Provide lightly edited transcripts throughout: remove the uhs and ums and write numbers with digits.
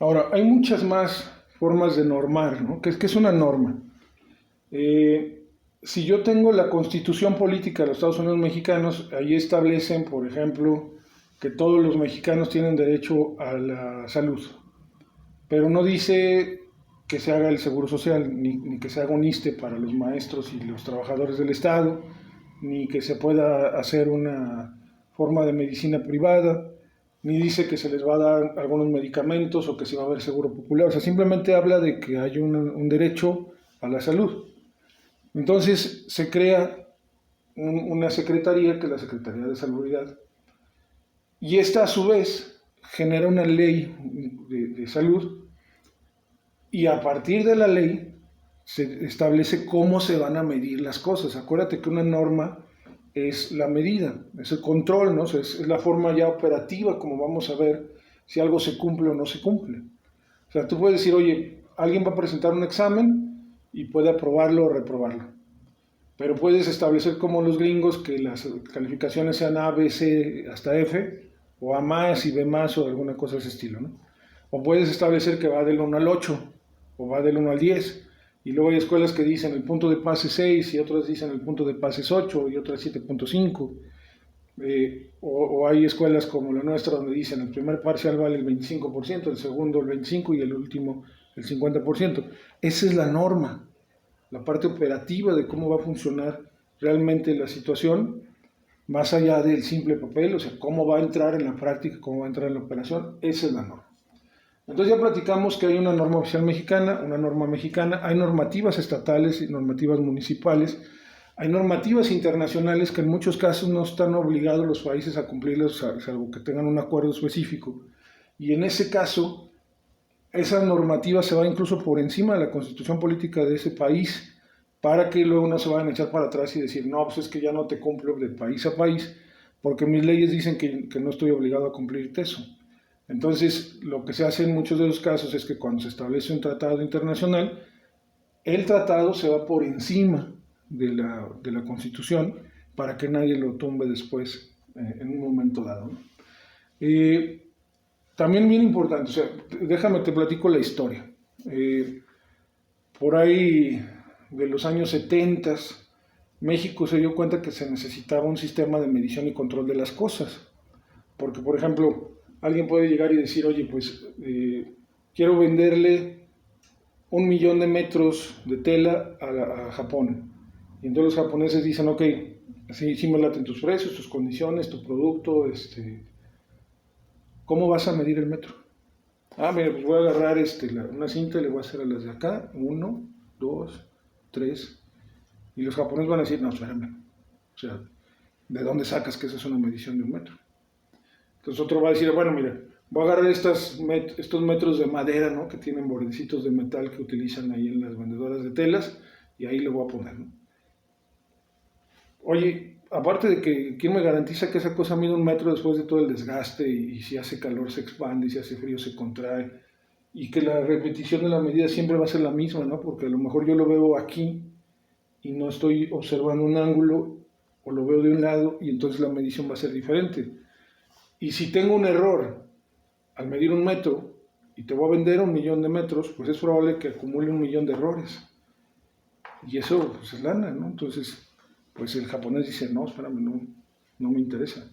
Ahora, hay muchas más formas de normar, ¿no? ¿Qué es una norma? Eh, si yo tengo la Constitución Política de los Estados Unidos Mexicanos, ahí establecen, por ejemplo, que todos los mexicanos tienen derecho a la salud, pero no dice que se haga el seguro social, ni que se haga un ISSSTE para los maestros y los trabajadores del Estado, ni que se pueda hacer una forma de medicina privada, ni dice que se les va a dar algunos medicamentos o que se va a haber seguro popular. O sea, simplemente habla de que hay un derecho a la salud. Entonces se crea una secretaría, que es la Secretaría de Salubridad, y esta a su vez genera una ley de salud, y a partir de la ley se establece cómo se van a medir las cosas. Acuérdate que una norma es la medida, es el control, ¿no? Es la forma ya operativa como vamos a ver si algo se cumple o no se cumple. O sea, tú puedes decir, oye, alguien va a presentar un examen y puede aprobarlo o reprobarlo. Pero puedes establecer como los gringos que las calificaciones sean A, B, C hasta F, o A más y B más o alguna cosa de ese estilo, ¿no? O puedes establecer que va del 1 al 8, o va del 1 al 10, y luego hay escuelas que dicen el punto de pase es 6, y otras dicen el punto de pase es 8, y otras 7.5. O hay escuelas como la nuestra donde dicen el primer parcial vale el 25%, el segundo el 25% y el último el 50%. Esa es la norma, la parte operativa de cómo va a funcionar realmente la situación, más allá del simple papel, o sea, cómo va a entrar en la práctica, cómo va a entrar en la operación, esa es la norma. Entonces ya platicamos que hay una norma oficial mexicana, una norma mexicana, hay normativas estatales y normativas municipales, hay normativas internacionales que en muchos casos no están obligados los países a cumplirlas, salvo que tengan un acuerdo específico. Y en ese caso, esa normativa se va incluso por encima de la constitución política de ese país, para que luego no se vayan a echar para atrás y decir, no, pues es que ya no te cumplo de país a país, porque mis leyes dicen que no estoy obligado a cumplirte eso. Entonces, lo que se hace en muchos de los casos es que cuando se establece un tratado internacional, el tratado se va por encima de la Constitución para que nadie lo tumbe después en un momento dado, ¿no? Eh, También bien importante, o sea, déjame te platico la historia. Eh, por ahí de los años 70, México se dio cuenta que se necesitaba un sistema de medición y control de las cosas. Porque, por ejemplo, alguien puede llegar y decir, oye, pues quiero venderle 1 millón de metros de tela a Japón. Y entonces los japoneses dicen, ok, así sí me laten tus precios, tus condiciones, tu producto, ¿cómo vas a medir el metro? Ah, mira, pues voy a agarrar una cinta y le voy a hacer a las de acá, uno, dos, tres. Y los japoneses van a decir, no, espérame. O sea, ¿de dónde sacas que esa es una medición de un metro? Entonces otro va a decir, bueno, mira, voy a agarrar estos metros de madera, ¿no? Que tienen bordecitos de metal que utilizan ahí en las vendedoras de telas, y ahí le voy a poner, ¿no? Oye, aparte de que, ¿quién me garantiza que esa cosa mide 1 metro después de todo el desgaste? Y si hace calor se expande, y si hace frío se contrae. Y que la repetición de la medida siempre va a ser la misma, ¿no? Porque a lo mejor yo lo veo aquí y no estoy observando un ángulo, o lo veo de un lado y entonces la medición va a ser diferente. Y si tengo un error al medir 1 metro y te voy a vender 1 millón de metros, pues es probable que acumule 1 millón de errores. Y eso pues, es lana, ¿no? Entonces, pues el japonés dice, no, espérame, no me interesa.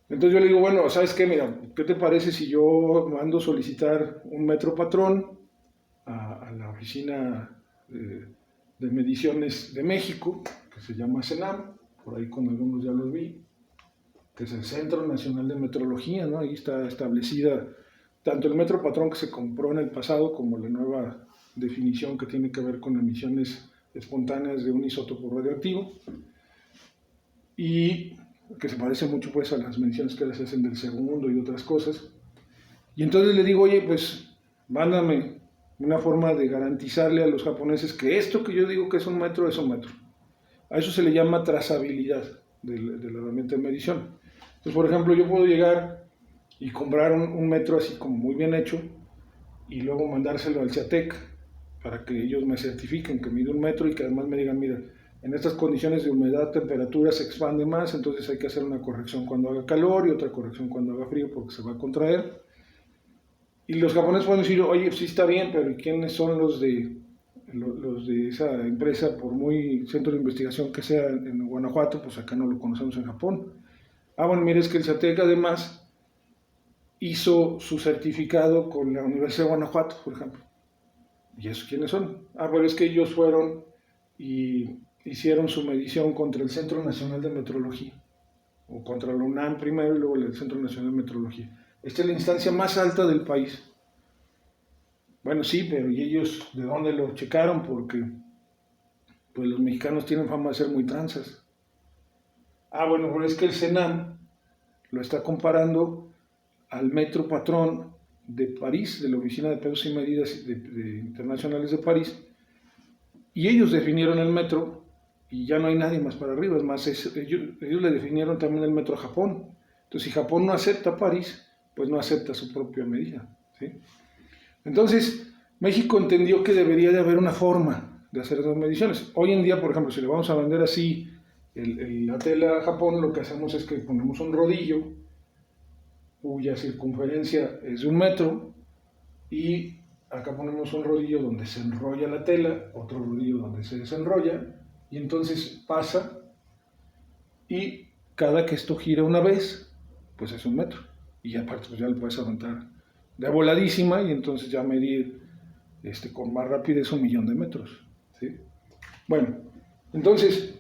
Entonces yo le digo, bueno, ¿sabes qué? Mira, ¿qué te parece si yo mando solicitar un metro patrón a la oficina de mediciones de México, que se llama CENAM, por ahí con algunos ya los vi, que es el Centro Nacional de Metrología, ¿no? Ahí está establecida tanto el metro patrón que se compró en el pasado como la nueva definición que tiene que ver con emisiones espontáneas de un isótopo radioactivo, y que se parece mucho pues a las mediciones que les hacen del segundo y otras cosas. Y entonces le digo, oye, pues mándame una forma de garantizarle a los japoneses que esto que yo digo que es 1 metro es 1 metro. A eso se le llama trazabilidad de la herramienta de medición. Entonces, por ejemplo, yo puedo llegar y comprar un metro así como muy bien hecho y luego mandárselo al CIATEC para que ellos me certifiquen que mide 1 metro y que además me digan, mira, en estas condiciones de humedad, temperatura se expande más, entonces hay que hacer una corrección cuando haga calor y otra corrección cuando haga frío porque se va a contraer. Y los japoneses pueden decir, oye, sí está bien, pero ¿quiénes son los de esa empresa? Por muy centro de investigación que sea en Guanajuato, pues acá no lo conocemos en Japón. Ah, bueno, mire, es que el SATEC además hizo su certificado con la Universidad de Guanajuato, por ejemplo. ¿Y esos quiénes son? Ah, bueno, es que ellos fueron y hicieron su medición contra el Centro Nacional de Metrología, o contra la UNAM primero y luego el Centro Nacional de Metrología. Esta es la instancia más alta del país. Bueno, sí, pero ¿y ellos de dónde lo checaron? Porque pues los mexicanos tienen fama de ser muy tranzas. Ah, bueno, pero es que el CENAM lo está comparando al metro patrón de París, de la Oficina de Pesos y Medidas Internacionales de París, y ellos definieron el metro y ya no hay nadie más para arriba. Es más, ellos le definieron también el metro a Japón. Entonces, si Japón no acepta París, pues no acepta su propia medida. ¿Sí? Entonces, México entendió que debería de haber una forma de hacer esas mediciones. Hoy en día, por ejemplo, si le vamos a vender así la tela a Japón, lo que hacemos es que ponemos un rodillo cuya circunferencia es de 1 metro y acá ponemos un rodillo donde se enrolla la tela, otro rodillo donde se desenrolla y entonces pasa y cada que esto gira una vez, pues es 1 metro y aparte pues ya le puedes aventar de voladísima y entonces ya medir con más rapidez 1 millón de metros. ¿Sí? Bueno, entonces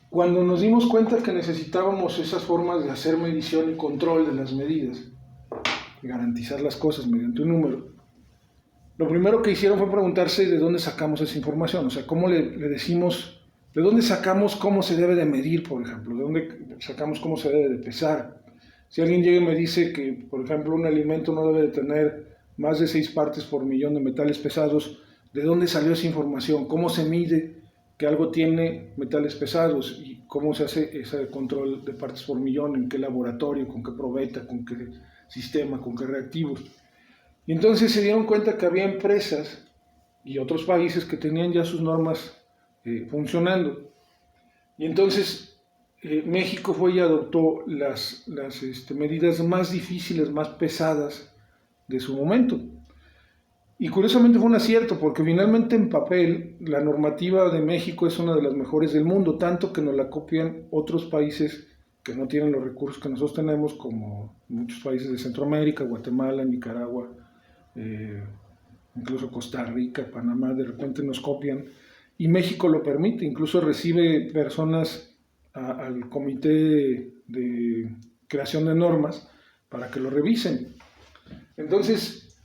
cuando nos dimos cuenta que necesitábamos esas formas de hacer medición y control de las medidas, garantizar las cosas mediante un número, lo primero que hicieron fue preguntarse de dónde sacamos esa información, o sea, cómo le decimos, de dónde sacamos cómo se debe de medir, por ejemplo, de dónde sacamos cómo se debe de pesar. Si alguien llega y me dice que, por ejemplo, un alimento no debe de tener más de 6 partes por millón de metales pesados, ¿de dónde salió esa información? ¿Cómo se mide que algo tiene metales pesados? ¿Y cómo se hace ese control de partes por millón? ¿En qué laboratorio? ¿Con qué probeta? ¿Con qué sistema? ¿Con qué reactivos? Y entonces se dieron cuenta que había empresas y otros países que tenían ya sus normas funcionando. Y entonces México fue y adoptó las medidas más difíciles, más pesadas de su momento. Y curiosamente fue un acierto, porque finalmente en papel la normativa de México es una de las mejores del mundo, tanto que nos la copian otros países que no tienen los recursos que nosotros tenemos, como muchos países de Centroamérica, Guatemala, Nicaragua, eh, incluso Costa Rica, Panamá, de repente nos copian y México lo permite, incluso recibe personas al comité de creación de normas para que lo revisen. Entonces,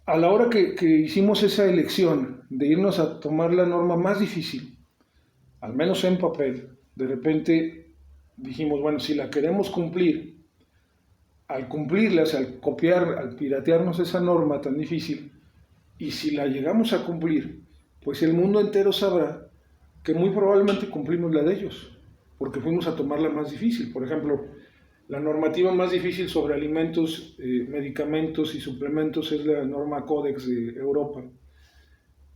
a la hora que hicimos esa elección de irnos a tomar la norma más difícil, al menos en papel, de repente dijimos, bueno, si la queremos cumplir, al cumplirla, o sea, al copiar, al piratearnos esa norma tan difícil, y si la llegamos a cumplir, pues el mundo entero sabrá que muy probablemente cumplimos la de ellos, porque fuimos a tomar la más difícil. Por ejemplo, la normativa más difícil sobre alimentos, medicamentos y suplementos es la norma Codex de Europa.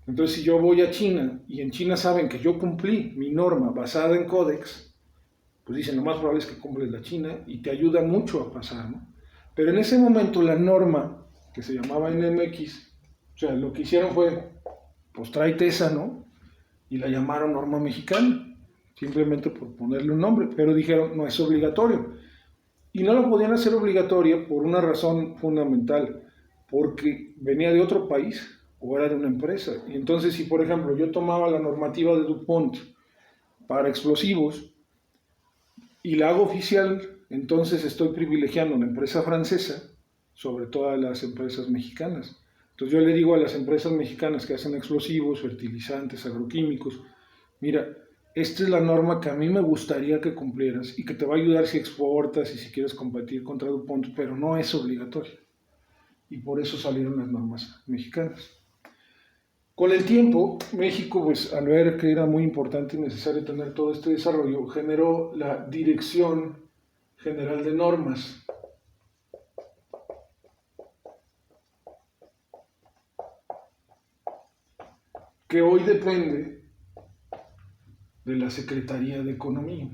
Entonces, si yo voy a China y en China saben que yo cumplí mi norma basada en Codex, pues dicen, lo más probable es que cumples la China y te ayuda mucho a pasar, ¿no? Pero en ese momento la norma, que se llamaba NMX, o sea, lo que hicieron fue, pues tráete esa, ¿no? Y la llamaron norma mexicana, simplemente por ponerle un nombre, pero dijeron, no es obligatorio. Y no la podían hacer obligatoria por una razón fundamental, porque venía de otro país o era de una empresa. Y entonces, si por ejemplo yo tomaba la normativa de DuPont para explosivos y la hago oficial, entonces estoy privilegiando a una empresa francesa sobre todas las empresas mexicanas. Entonces yo le digo a las empresas mexicanas que hacen explosivos, fertilizantes, agroquímicos, mira, esta es la norma que a mí me gustaría que cumplieras y que te va a ayudar si exportas y si quieres competir contra DuPont, pero no es obligatorio. Y por eso salieron las normas mexicanas. Con el tiempo, México, pues al ver que era muy importante y necesario tener todo este desarrollo, generó la Dirección General de Normas, que hoy depende de la Secretaría de Economía.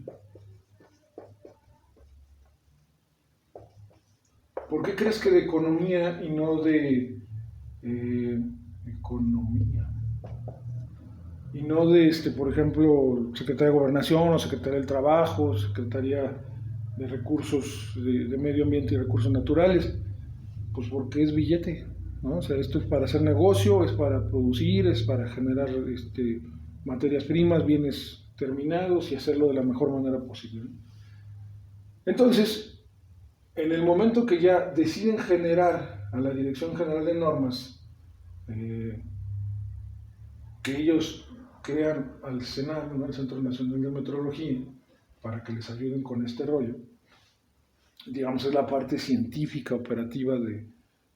¿por qué crees que de economía y no de economía? Y no de, por ejemplo, Secretaría de Gobernación o Secretaría del Trabajo, Secretaría de Recursos, de Medio Ambiente y Recursos Naturales. Pues porque es billete, ¿no? O sea, esto es para hacer negocio, es para producir, es para generar materias primas, bienes terminados y hacerlo de la mejor manera posible, ¿no? Entonces, en el momento que ya deciden generar a la Dirección General de Normas, que ellos crean al CENAM, ¿no?, el Centro Nacional de Metrología, para que les ayuden con este rollo, digamos, es la parte científica, operativa de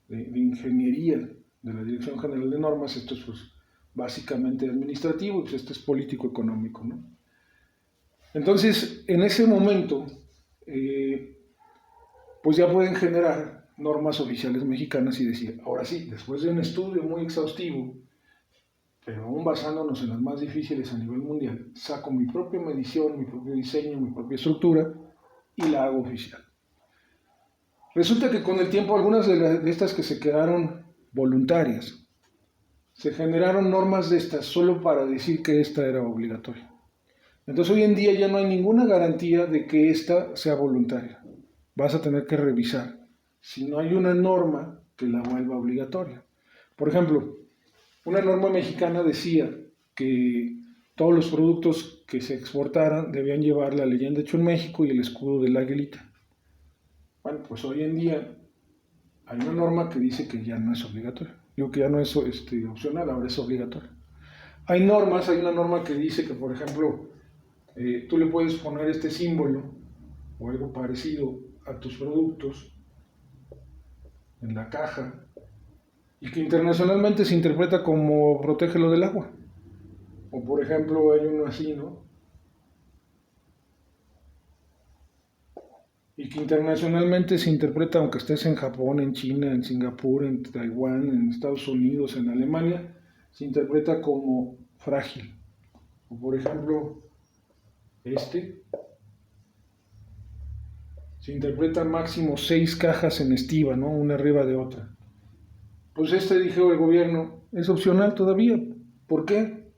ingeniería de la Dirección General de Normas. Esto es, pues, básicamente administrativo, y pues esto es político-económico, ¿no? Entonces, en ese momento, pues ya pueden generar normas oficiales mexicanas y decir, ahora sí, después de un estudio muy exhaustivo, pero aún basándonos en las más difíciles a nivel mundial, saco mi propia medición, mi propio diseño, mi propia estructura y la hago oficial. Resulta que con el tiempo algunas de estas que se quedaron voluntarias, se generaron normas de estas solo para decir que esta era obligatoria. Entonces hoy en día ya no hay ninguna garantía de que esta sea voluntaria. Vas a tener que revisar si no hay una norma que la vuelva obligatoria. Por ejemplo, una norma mexicana decía que todos los productos que se exportaran debían llevar la leyenda hecho en México y el escudo del águilita. Bueno, pues hoy en día hay una norma que dice que ya no es obligatoria. Digo que ya no es opcional, ahora es obligatoria. Hay una norma que dice que, por ejemplo, tú le puedes poner este símbolo o algo parecido a tus productos en la caja y que internacionalmente se interpreta como protégelo del agua. O por ejemplo hay uno así, ¿no? Y que internacionalmente se interpreta, aunque estés en Japón, en China, en Singapur, en Taiwán, en Estados Unidos, en Alemania, se interpreta como frágil. O por ejemplo, se interpreta máximo 6 cajas en estiva, ¿no? Una arriba de otra. Pues dijo el gobierno, es opcional todavía. ¿Por qué?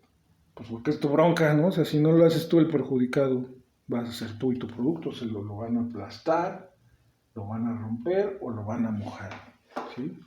Pues porque es tu bronca, ¿no? O sea, si no lo haces tú, el perjudicado vas a ser tú y tu producto, se lo van a aplastar, lo van a romper o lo van a mojar, ¿sí?